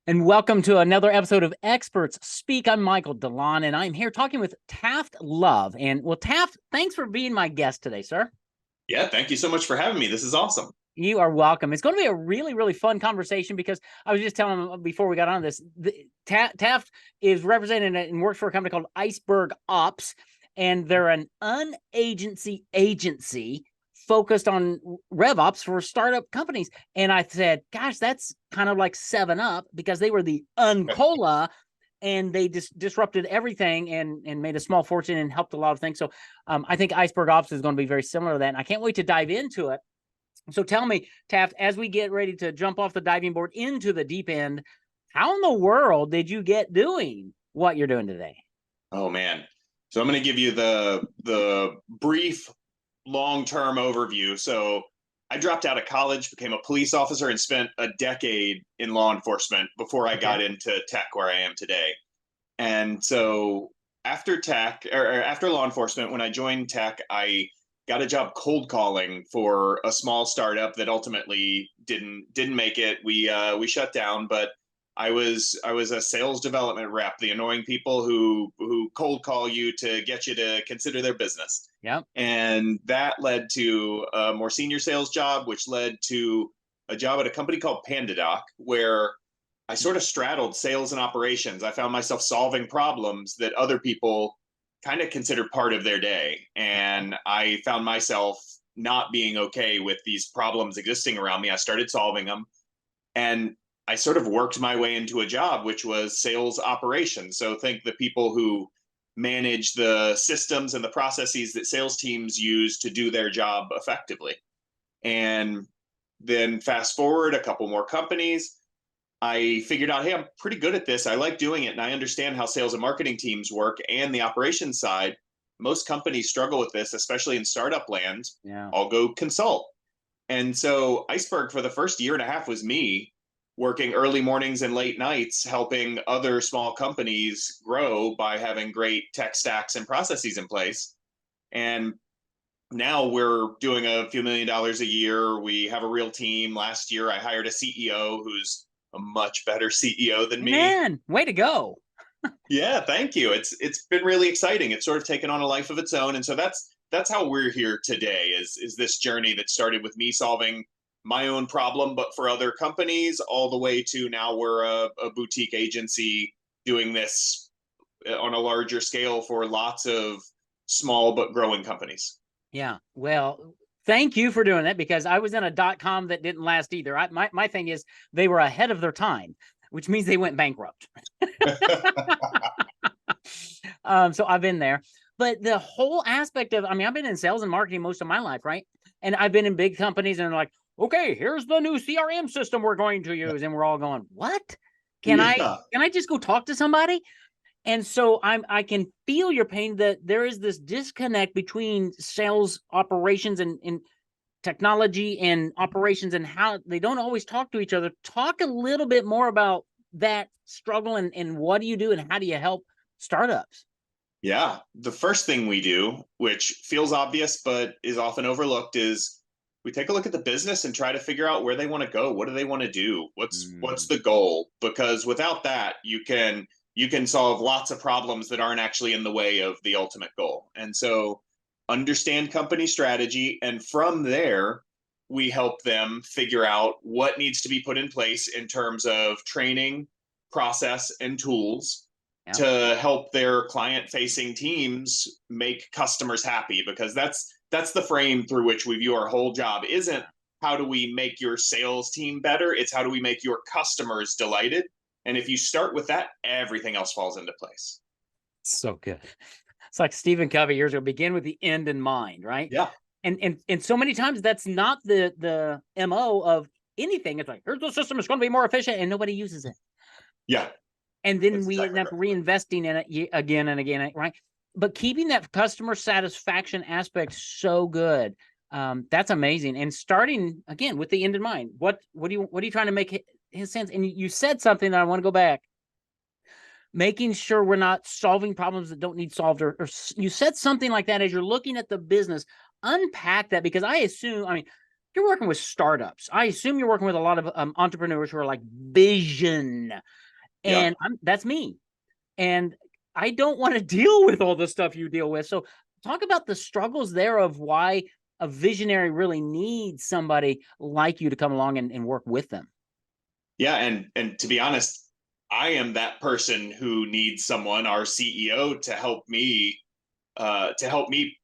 And welcome to another episode of Experts Speak. I'm Michael DeLon, and I'm here talking with Taft Love. And well, Taft, thanks for being my guest today, sir. Yeah, thank you so much for having me. This is awesome. You are welcome. It's going to be a really, really fun conversation because I was just telling him before we got on this, Taft is represented and works for a company called Iceberg Ops, and they're an unagency agency focused on RevOps for startup companies. And I said, gosh, that's kind of like 7 Up because they were the Uncola and they disrupted everything and made a small fortune and helped a lot of things. So I think Iceberg Ops is going to be very similar to that. And I can't wait to dive into it. So tell me, Taft, as we get ready to jump off the diving board into the deep end, how in the world did you get doing what you're doing today? Oh man. So I'm going to give you the brief long-term overview. So I dropped out of college, became a police officer, and spent a decade in law enforcement before I got into tech where I am today. And so after tech or after law enforcement, when I joined tech, I got a job cold calling for a small startup that ultimately didn't make it. We shut down, but I was a sales development rep, the annoying people who cold call you to get you to consider their business. Yep. And that led to a more senior sales job, which led to a job at a company called PandaDoc, where I sort of straddled sales and operations. I found myself solving problems that other people kind of considered part of their day. And I found myself not being okay with these problems existing around me. I started solving them. And I sort of worked my way into a job, which was sales operations. So think the people who manage the systems and the processes that sales teams use to do their job effectively. And then fast forward a couple more companies, I figured out, hey, I'm pretty good at this. I like doing it. And I understand how sales and marketing teams work and the operations side. Most companies struggle with this, especially in startup land. Yeah. I'll go consult. And so Iceberg for the first year and a half was me working early mornings and late nights, helping other small companies grow by having great tech stacks and processes in place. And now we're doing a few $1 million a year. We have a real team. Last year, I hired a CEO who's a much better CEO than me. Man, way to go. Yeah, thank you. It's been really exciting. It's sort of taken on a life of its own, and so that's how we're here today. Is this journey that started with me solving my own problem, but for other companies, all the way to now we're a boutique agency doing this on a larger scale for lots of small but growing companies. Yeah. Well, thank you for doing that because I was in a .com that didn't last either. My thing is they were ahead of their time, which means they went bankrupt. So I've been there. But the whole aspect of, I mean, I've been in sales and marketing most of my life, right? And I've been in big companies and they're like, okay, here's the new CRM system we're going to use. And we're all going, what? Can Yeah. I just go talk to somebody? And so I can feel your pain that there is this disconnect between sales operations and technology and operations and how they don't always talk to each other. Talk a little bit more about that struggle and what do you do and how do you help startups? Yeah. The first thing we do, which feels obvious but is often overlooked, is we take a look at the business and try to figure out where they want to go. What do they want to do? What's the goal? Because without that, you can solve lots of problems that aren't actually in the way of the ultimate goal. And so understand company strategy, and from there we help them figure out what needs to be put in place in terms of training, process, and tools Yeah. to help their client facing teams make customers happy, because that's the frame through which we view our whole job. Isn't how do we make your sales team better, it's how do we make your customers delighted. And if you start with that, everything else falls into place. So good. It's like Stephen Covey years ago, begin with the end in mind, right? Yeah. And so many times that's not the MO of anything. It's like, here's the system, it's going to be more efficient, and nobody uses it. Yeah. And then That's we exactly end up right. reinvesting in it again and again, right? But keeping that customer satisfaction aspect so good, that's amazing. And starting again with the end in mind. What are you trying to make his sense? And you said something that I want to go back. Making sure we're not solving problems that don't need solved, or you said something like that as you're looking at the business. Unpack that, because I assume, I mean, you're working with startups. I assume you're working with a lot of entrepreneurs who are like vision, Yeah. and that's me. And I don't want to deal with all the stuff you deal with. So talk about the struggles there of why a visionary really needs somebody like you to come along and work with them. Yeah, and to be honest, I am that person who needs someone, our CEO, to help me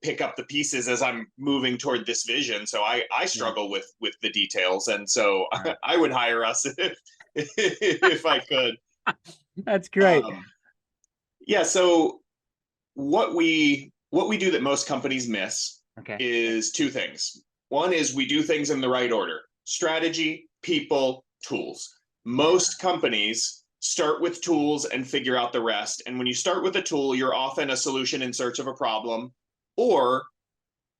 pick up the pieces as I'm moving toward this vision. So I Yeah. struggle with the details, and so All right. I would hire us if I could. That's great. Um, yeah. So what we do that most companies miss Okay. is two things. One is we do things in the right order: strategy, people, tools. Yeah. Most companies start with tools and figure out the rest. And when you start with a tool, you're often a solution in search of a problem, or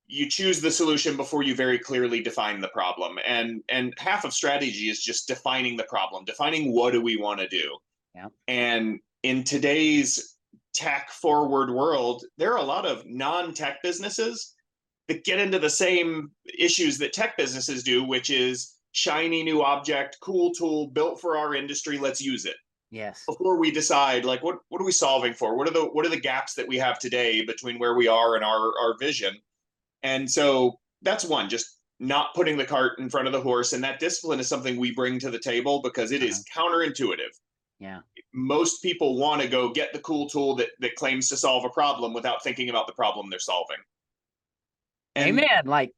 you choose the solution before you very clearly define the problem. And half of strategy is just defining the problem, defining what do we want to do. Yeah. And in today's tech forward world, there are a lot of non-tech businesses that get into the same issues that tech businesses do, which is shiny new object, cool tool built for our industry, let's use it. Yes. Before we decide, like, what are we solving for? What are the gaps that we have today between where we are and our vision? And so that's one, just not putting the cart in front of the horse. And that discipline is something we bring to the table because it Uh-huh. is counterintuitive. Yeah. Most people want to go get the cool tool that claims to solve a problem without thinking about the problem they're solving. And Amen. Like,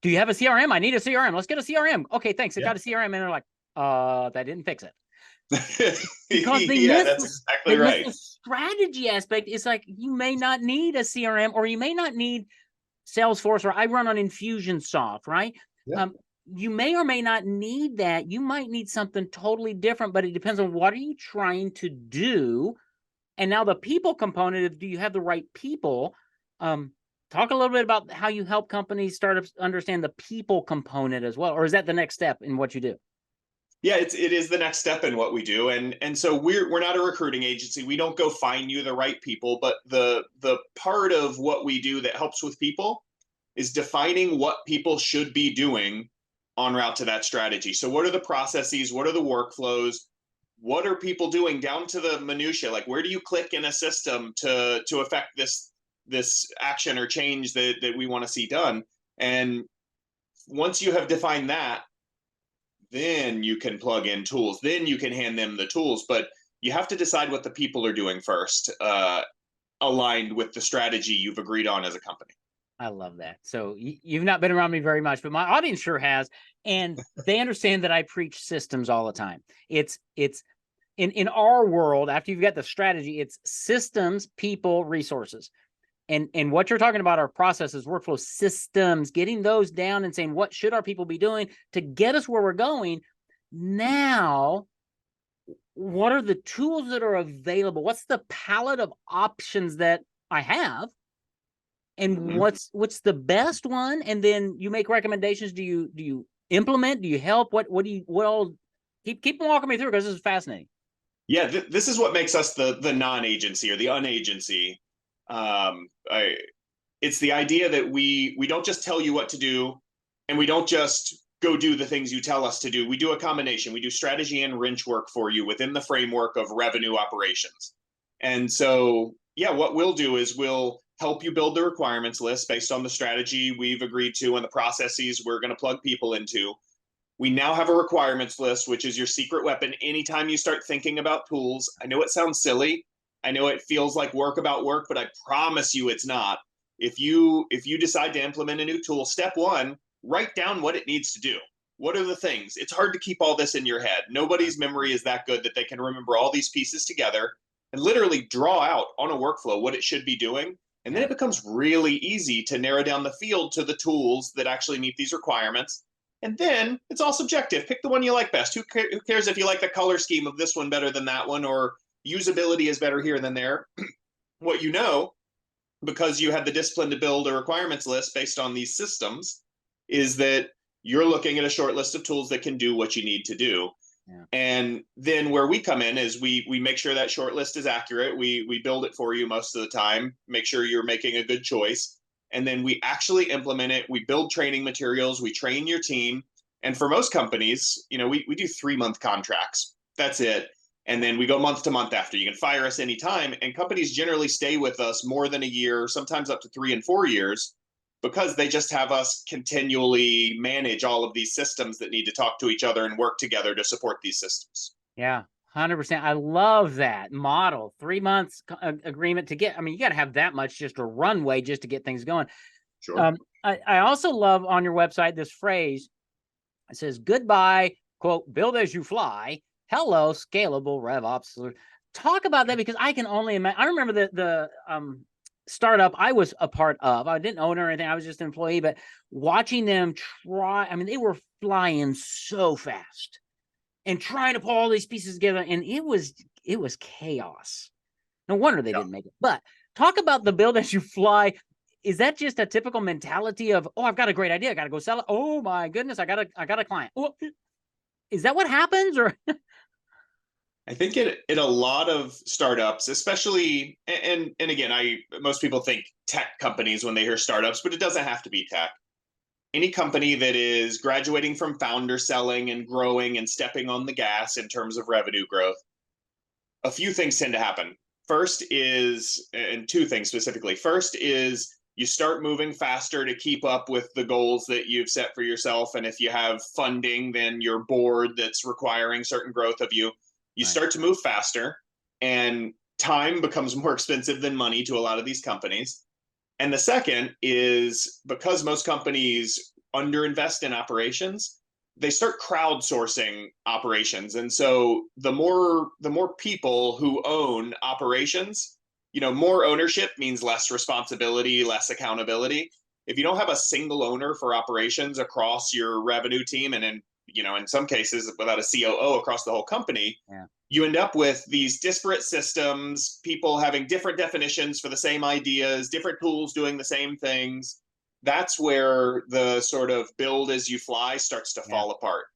do you have a CRM? I need a CRM. Let's get a CRM. Okay, thanks. I yeah, got a CRM. And they're like, that didn't fix it. Because yeah, that's exactly they miss right. the strategy aspect. It's like you may not need a CRM, or you may not need Salesforce, or I run on Infusionsoft, right? Yeah. Um, you may or may not need that. You might need something totally different, but it depends on what are you trying to do. And now the people component of, do you have the right people? Um, Talk a little bit about how you help companies, startups understand the people component as well, or is that the next step in what you do? Yeah, it is the next step in what we do. And so we're not a recruiting agency. We don't go find you the right people, but the part of what we do that helps with people is defining what people should be doing en route to that strategy. So what are the processes? What are the workflows? What are people doing down to the minutia? Like, where do you click in a system to affect this action or change that we want to see done? And once you have defined that, then you can plug in tools. Then you can hand them the tools. But you have to decide what the people are doing first, aligned with the strategy you've agreed on as a company. I love that. So you've not been around me very much, but my audience sure has, and they understand that I preach systems all the time. It's in our world. After you've got the strategy, it's systems, people, resources. And what you're talking about are processes, workflow systems, getting those down and saying, what should our people be doing to get us where we're going? Now, what are the tools that are available? What's the palette of options that I have? And Mm-hmm. what's the best one? And then you make recommendations. Do you implement? Do you help? What all? Keep walking me through, because this is fascinating. Yeah, this is what makes us the non-agency or the unagency. I, it's the idea that we don't just tell you what to do, and we don't just go do the things you tell us to do. We do a combination. We do strategy and wrench work for you within the framework of revenue operations. And so, yeah, what we'll do is we'll help you build the requirements list based on the strategy we've agreed to and the processes we're going to plug people into. We now have a requirements list, which is your secret weapon anytime you start thinking about tools. I know it sounds silly. I know it feels like work about work, but I promise you it's not. If you decide to implement a new tool, step one, write down what it needs to do. What are the things? It's hard to keep all this in your head. Nobody's memory is that good that they can remember all these pieces together and literally draw out on a workflow what it should be doing. And then Yeah. it becomes really easy to narrow down the field to the tools that actually meet these requirements. And then it's all subjective. Pick the one you like best. Who cares if you like the color scheme of this one better than that one, or usability is better here than there? What you know, because you had the discipline to build a requirements list based on these systems, is that you're looking at a short list of tools that can do what you need to do. Yeah. And then where we come in is we make sure that short list is accurate. We build it for you most of the time, make sure you're making a good choice. and then we actually implement it. We build training materials, we train your team. And for most companies, we do 3-month contracts. That's it. And then we go month to month after. You can fire us anytime. And companies generally stay with us more than a year, sometimes up to 3 and 4 years, because they just have us continually manage all of these systems that need to talk to each other and work together to support these systems. Yeah, 100%. I love that model. 3 months agreement to get. I mean, you got to have that much just a runway just to get things going. Sure. I also love on your website this phrase. It says, goodbye, quote, build as you fly. Hello, scalable RevOps. Talk about that, because I can only imagine. I remember the startup I was a part of. I didn't own or anything. I was just an employee, but watching them try, I mean, they were flying so fast and trying to pull all these pieces together. And it was chaos. No wonder they didn't make it. But talk about the build as you fly. Is that just a typical mentality of, oh, I've got a great idea, I got to go sell it. Oh my goodness, I got a client. Oh, is that what happens? Or I think in a lot of startups, especially, and again, most people think tech companies when they hear startups, but it doesn't have to be tech. Any company that is graduating from founder selling and growing and stepping on the gas in terms of revenue growth, a few things tend to happen. First is, and two things specifically. First is you start moving faster to keep up with the goals that you've set for yourself. And if you have funding, then your board that's requiring certain growth of you, you start to move faster, and time becomes more expensive than money to a lot of these companies. And the second is, because most companies underinvest in operations, they start crowdsourcing operations. And so the more people who own operations, more ownership means less responsibility, less accountability. If you don't have a single owner for operations across your revenue team, and in some cases without a COO across the whole company, you end up with these disparate systems, people having different definitions for the same ideas, different tools doing the same things. That's where the sort of build as you fly starts to fall apart.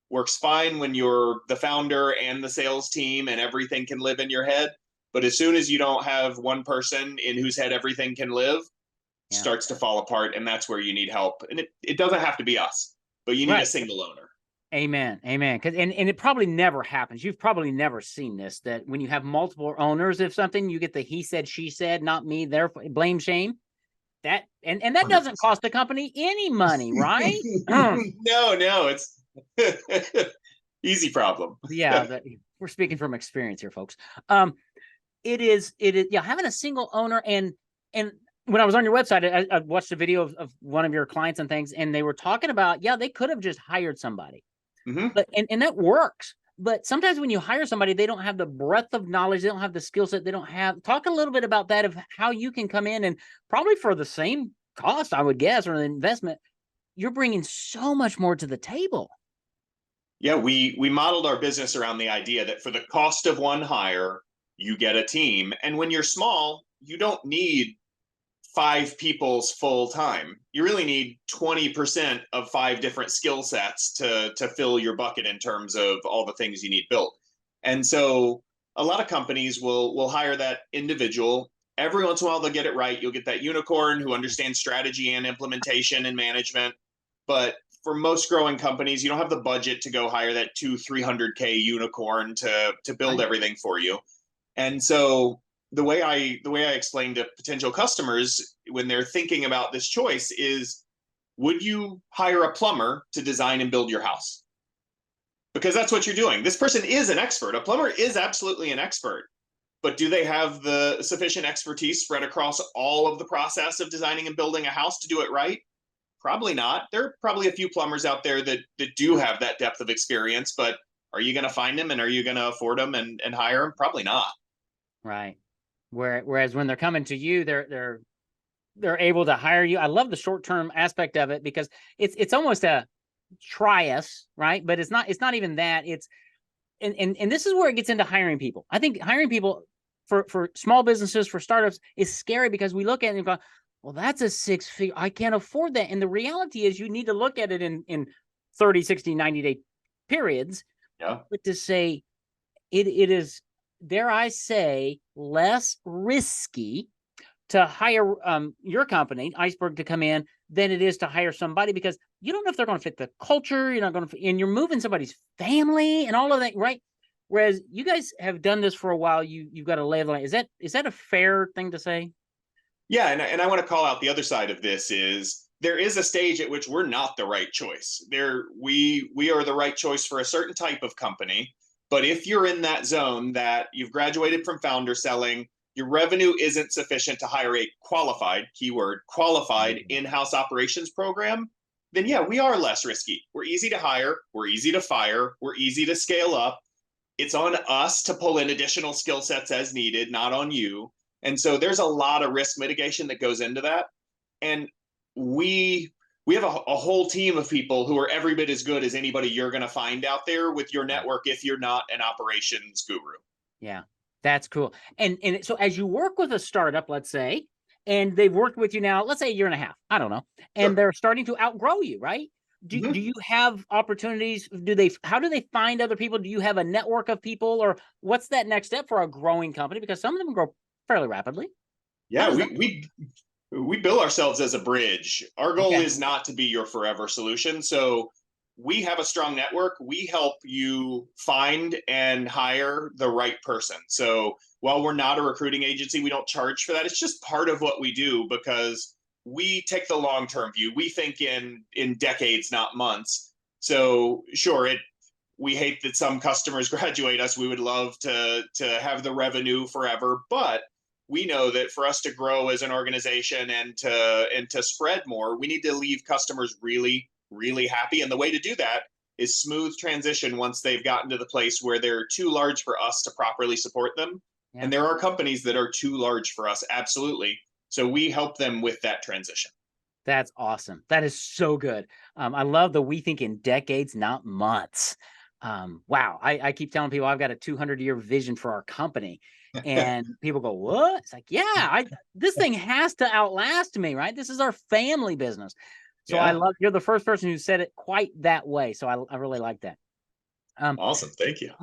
Works fine when you're the founder and the sales team and everything can live in your head. But as soon as you don't have one person in whose head everything can live, starts to fall apart. And that's where you need help. And it doesn't have to be us, but you need a single owner. Amen. Because and it probably never happens. You've probably never seen this, that when you have multiple owners of something, you get the he said, she said, not me, therefore blame, shame. That and that 100%. Doesn't cost the company any money, right? No, it's easy problem. We're speaking from experience here, folks. It is having a single owner. And when I was on your website, I watched a video of one of your clients and things, and they were talking about, they could have just hired somebody. But and that works. But sometimes when you hire somebody, they don't have the breadth of knowledge, they don't have the skill set, they don't have. Talk a little bit about that, of how you can come in and probably for the same cost, I would guess, or the investment, you're bringing so much more to the table. Yeah, we modeled our business around the idea that for the cost of one hire, you get a team. And when you're small, you don't need 5 people's full time. You really need 20% of 5 different skill sets to fill your bucket in terms of all the things you need built. And so a lot of companies will hire that individual. Every once in a while, they'll get it right. You'll get that unicorn who understands strategy and implementation and management. But for most growing companies, you don't have the budget to go hire that 200-300K unicorn to build everything for you. And so the way I explain to potential customers when they're thinking about this choice is, would you hire a plumber to design and build your house? Because that's what you're doing. This person is an expert. A plumber is absolutely an expert. But do they have the sufficient expertise spread across all of the process of designing and building a house to do it right? Probably not. There are probably a few plumbers out there that do have that depth of experience, but are you going to find them, and are you going to afford them and hire them? Probably not. Right. Whereas when they're coming to you, they're able to hire you. I love the short-term aspect of it, because it's almost a try us, right? But it's not even that. It's and this is where it gets into hiring people. I think hiring people for small businesses, for startups, is scary, because we look at it and go, well, that's a 6-figure. I can't afford that. And the reality is, you need to look at it in 30, 60, 90-day periods. But to say it is, dare I say, less risky to hire your company, Iceberg, to come in than it is to hire somebody, because you don't know if they're going to fit the culture. You're not going to, and you're moving somebody's family and all of that, right? Whereas you guys have done this for a while. You've got a lay of the land. Is that a fair thing to say? Yeah, and I want to call out the other side of this is there is a stage at which we're not the right choice. We are the right choice for a certain type of company, but if you're in that zone that you've graduated from founder selling, your revenue isn't sufficient to hire a qualified, keyword, qualified in-house operations program, then yeah, we are less risky. We're easy to hire, we're easy to fire, we're easy to scale up. It's on us to pull in additional skill sets as needed, not on you. And so there's a lot of risk mitigation that goes into that. And we have a whole team of people who are every bit as good as anybody you're going to find out there with your network if you're not an operations guru. Yeah, that's cool. And so as you work with a startup, let's say, and they've worked with you now, let's say a year and a half, I don't know, and Sure. they're starting to outgrow you, right? Do you have opportunities? How do they find other people? Do you have a network of people, or what's that next step for a growing company? Because some of them grow fairly rapidly. How Yeah, does that we bill ourselves as a bridge. Our goal Okay. is not to be your forever solution. So we have a strong network. We help you find and hire the right person. So while we're not a recruiting agency, we don't charge for that. It's just part of what we do because we take the long-term view. We think in decades, not months. So sure, we hate that some customers graduate us. We would love to have the revenue forever, but we know that for us to grow as an organization and to spread more, we need to leave customers really, really happy. And the way to do that is smooth transition once they've gotten to the place where they're too large for us to properly support them. Yeah. And there are companies that are too large for us, absolutely. So we help them with that transition. That's awesome. That is so good. I love the we think in decades, not months. Wow. I keep telling people I've got a 200-year vision for our company. And people go, what? It's like, yeah, this thing has to outlast me, right? This is our family business. So I Yeah. love, you're the first person who said it quite that way. So I really like that. Awesome. Thank you.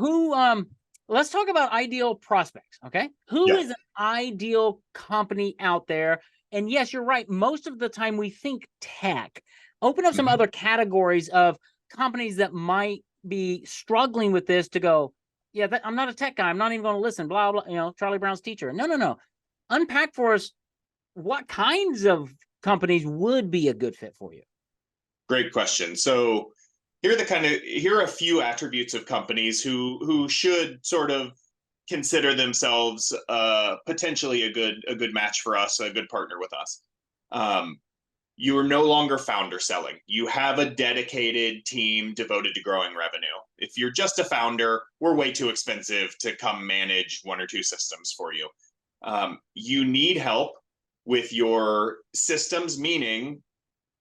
Let's talk about ideal prospects. Okay. Who Yeah. is an ideal company out there? And yes, you're right. Most of the time we think tech. Open up some Mhm. other categories of companies that might be struggling with this to go, yeah, I'm not a tech guy. I'm not even going to listen, blah, blah, Charlie Brown's teacher. No. Unpack for us what kinds of companies would be a good fit for you. Great question. So here are a few attributes of companies who should sort of consider themselves potentially a good match for us, a good partner with us. Um, you are no longer founder selling. You have a dedicated team devoted to growing revenue. If you're just a founder, we're way too expensive to come manage one or two systems for you. You need help with your systems, meaning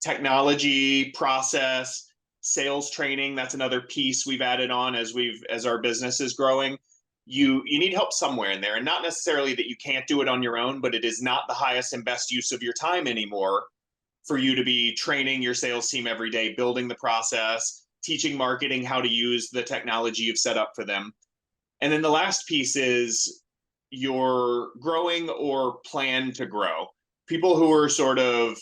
technology, process, sales training. That's another piece we've added on as our business is growing. You need help somewhere in there, and not necessarily that you can't do it on your own, but it is not the highest and best use of your time anymore for you to be training your sales team every day, building the process, teaching marketing how to use the technology you've set up for them. And then the last piece is you're growing or plan to grow. People who are sort of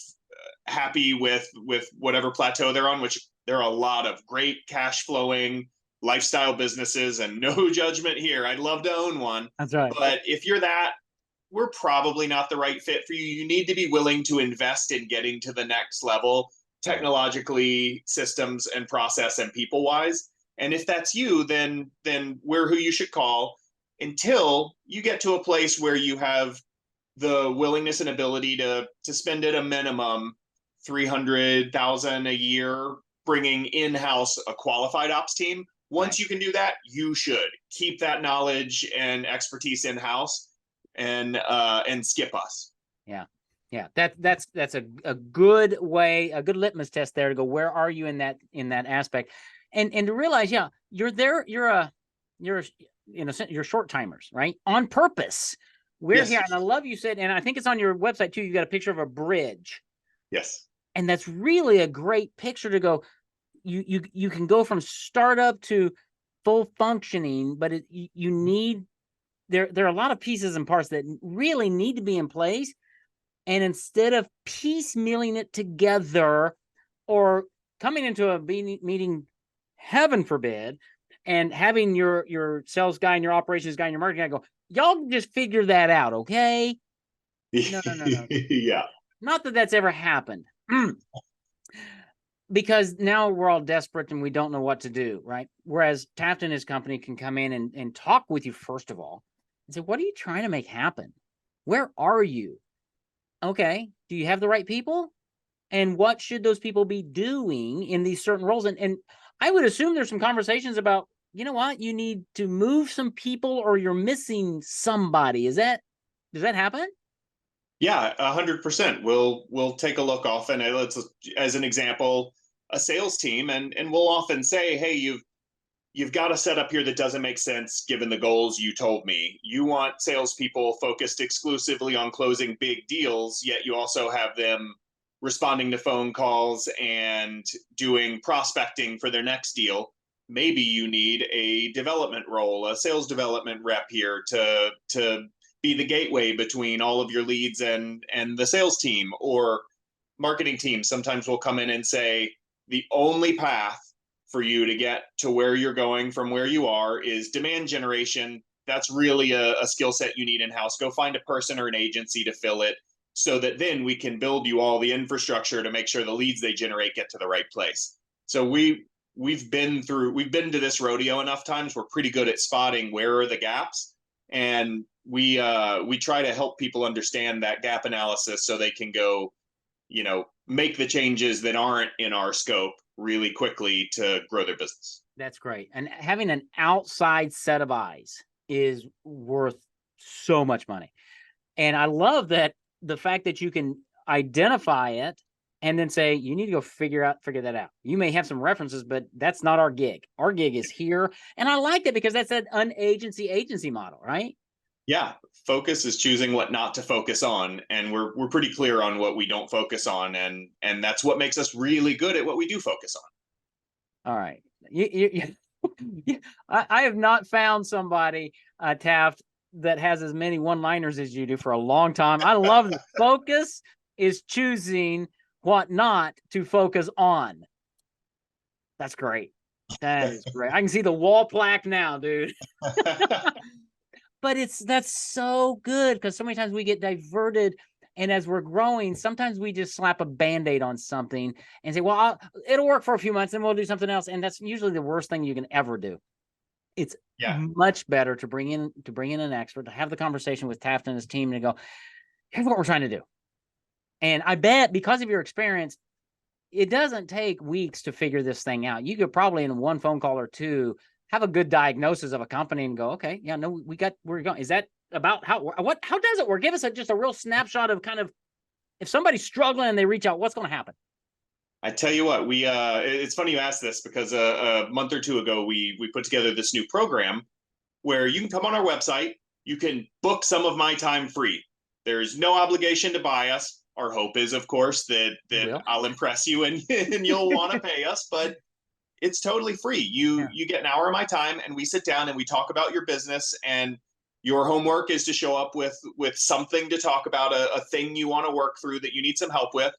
happy with whatever plateau they're on, which there are a lot of great cash flowing lifestyle businesses, and no judgment here. I'd love to own one. That's right. But if you're that, we're probably not the right fit for you. You need to be willing to invest in getting to the next level, technologically, systems and process and people wise. And if that's you, then we're who you should call until you get to a place where you have the willingness and ability to spend at a minimum 300,000 a year bringing in-house a qualified ops team. Once you can do that, you should keep that knowledge and expertise in-house and skip us. Yeah. That's a good way, a good litmus test there to go, where are you in that aspect? And to realize, yeah, you're there, you're short timers, right? On purpose. We're Yes. here. And I love you said, and I think it's on your website too, you got a picture of a bridge. Yes. And that's really a great picture to go, you can go from startup to full functioning, but you need, there are a lot of pieces and parts that really need to be in place And instead of piecemealing it together or coming into a meeting, heaven forbid, and having your sales guy and your operations guy and your marketing guy go, y'all just figure that out, okay? No. Yeah. Not that that's ever happened. Because now we're all desperate and we don't know what to do, right? Whereas Taft and his company can come in and talk with you, first of all, and say, what are you trying to make happen? Where are you? Okay, do you have the right people? And what should those people be doing in these certain roles? And I would assume there's some conversations about, you know what, you need to move some people or you're missing somebody. Does that happen? Yeah, 100%. We'll take a look often. Let's, as an example, a sales team, and we'll often say, hey, you've got a setup here that doesn't make sense given the goals you told me. You want salespeople focused exclusively on closing big deals, yet you also have them responding to phone calls and doing prospecting for their next deal. Maybe you need a development role, a sales development rep here to be the gateway between all of your leads and the sales team or marketing team. Sometimes we'll come in and say the only path for you to get to where you're going from where you are is demand generation. That's really a skill set you need in-house. Go find a person or an agency to fill it so that then we can build you all the infrastructure to make sure the leads they generate get to the right place. So we've been to this rodeo enough times. We're pretty good at spotting where are the gaps, and we try to help people understand that gap analysis so they can go, make the changes that aren't in our scope really quickly to grow their business. That's great. And having an outside set of eyes is worth so much money. And I love that the fact that you can identify it and then say, you need to go figure that out. You may have some references, but that's not our gig. Our gig is here. And I like that because that's an agency model, right? Yeah. Focus is choosing what not to focus on. And we're pretty clear on what we don't focus on. And that's what makes us really good at what we do focus on. All right. I have not found somebody, Taft, that has as many one-liners as you do for a long time. I love the focus is choosing what not to focus on. That's great. That is great. I can see the wall plaque now, dude. But that's so good because so many times we get diverted. And as we're growing, sometimes we just slap a Band-Aid on something and say, well, it'll work for a few months and we'll do something else. And that's usually the worst thing you can ever do. It's much better to bring in an expert, to have the conversation with Taft and his team and go, here's what we're trying to do. And I bet because of your experience, it doesn't take weeks to figure this thing out. You could probably in one phone call or two have a good diagnosis of a company and go, okay, yeah, no, we're going. Is that about how does it work? Give us just a real snapshot of kind of if somebody's struggling and they reach out, what's going to happen? I tell you what, it's funny you asked this because a month or two ago we put together this new program where you can come on our website, you can book some of my time free. There's no obligation to buy us. Our hope is, of course, that I'll impress you and you'll want to pay us, but it's totally free. You get an hour of my time and we sit down and we talk about your business, and your homework is to show up with something to talk about, a thing you want to work through that you need some help with.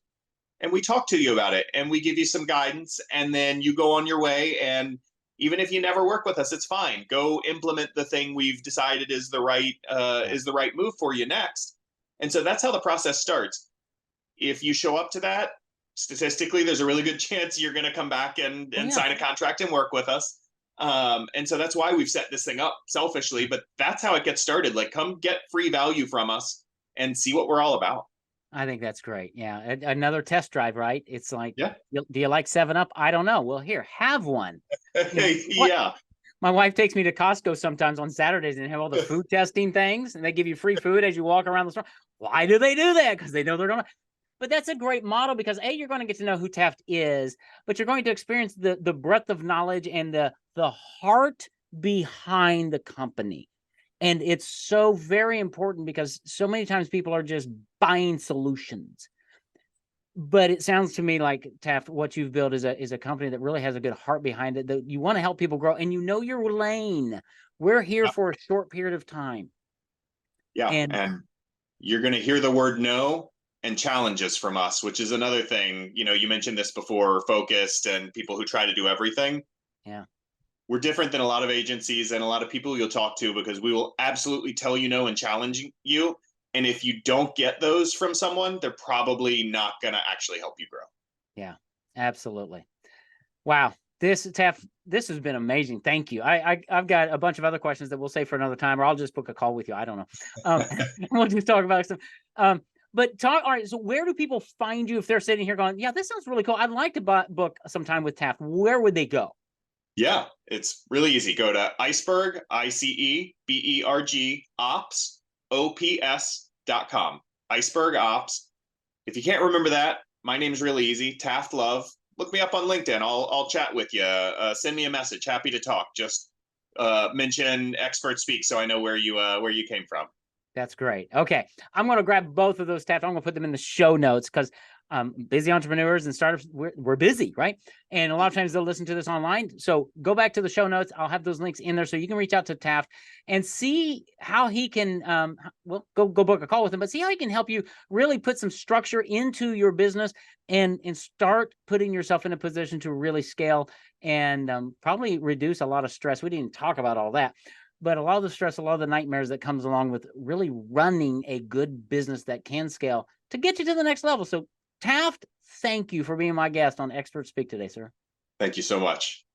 And we talk to you about it and we give you some guidance, and then you go on your way. And even if you never work with us, it's fine. Go implement the thing we've decided is the right move for you next. And so that's how the process starts. If you show up to that, statistically, there's a really good chance you're going to come back and sign a contract and work with us. And so that's why we've set this thing up selfishly, but that's how it gets started. Like, come get free value from us and see what we're all about. I think that's great. Yeah. Another test drive, right? It's like, do you like 7-Up? I don't know. Well, here, have one. Yeah. My wife takes me to Costco sometimes on Saturdays and have all the food testing things, and they give you free food as you walk around the store. Why do they do that? Because they know they're going to. But that's a great model because A, you're going to get to know who Taft is, but you're going to experience the breadth of knowledge and the heart behind the company. And it's so very important because so many times people are just buying solutions. But it sounds to me like, Taft, what you've built is a company that really has a good heart behind it, that you want to help people grow, and you know your lane. We're here for a short period of time. Yeah. And you're going to hear the word no, and challenges from us, which is another thing. You mentioned this before, focused and people who try to do everything. Yeah. We're different than a lot of agencies and a lot of people you'll talk to, because we will absolutely tell you no and challenge you. And if you don't get those from someone, they're probably not going to actually help you grow. Yeah, absolutely. Wow. Taft, this has been amazing. Thank you. I've got a bunch of other questions that we'll save for another time, or I'll just book a call with you. I don't know. We'll just talk about some. But all right. So where do people find you if they're sitting here going, yeah, this sounds really cool. I'd like to book some time with Taft. Where would they go? Yeah, it's really easy. Go to Iceberg, ICEBERG, ops.com. Iceberg Ops. If you can't remember that, my name's really easy. Taft Love. Look me up on LinkedIn. I'll chat with you. Send me a message. Happy to talk. Just mention Expert Speak so I know where you came from. That's great. Okay, I'm going to grab both of those, Taft. I'm going to put them in the show notes because busy entrepreneurs and startups, we're busy, right? And a lot of times they'll listen to this online. So go back to the show notes. I'll have those links in there so you can reach out to Taft and see how he can, go book a call with him, but see how he can help you really put some structure into your business and start putting yourself in a position to really scale and probably reduce a lot of stress. We didn't talk about all that, but a lot of the stress, a lot of the nightmares that comes along with really running a good business that can scale to get you to the next level. So Taft, thank you for being my guest on Expert Speak today, sir. Thank you so much.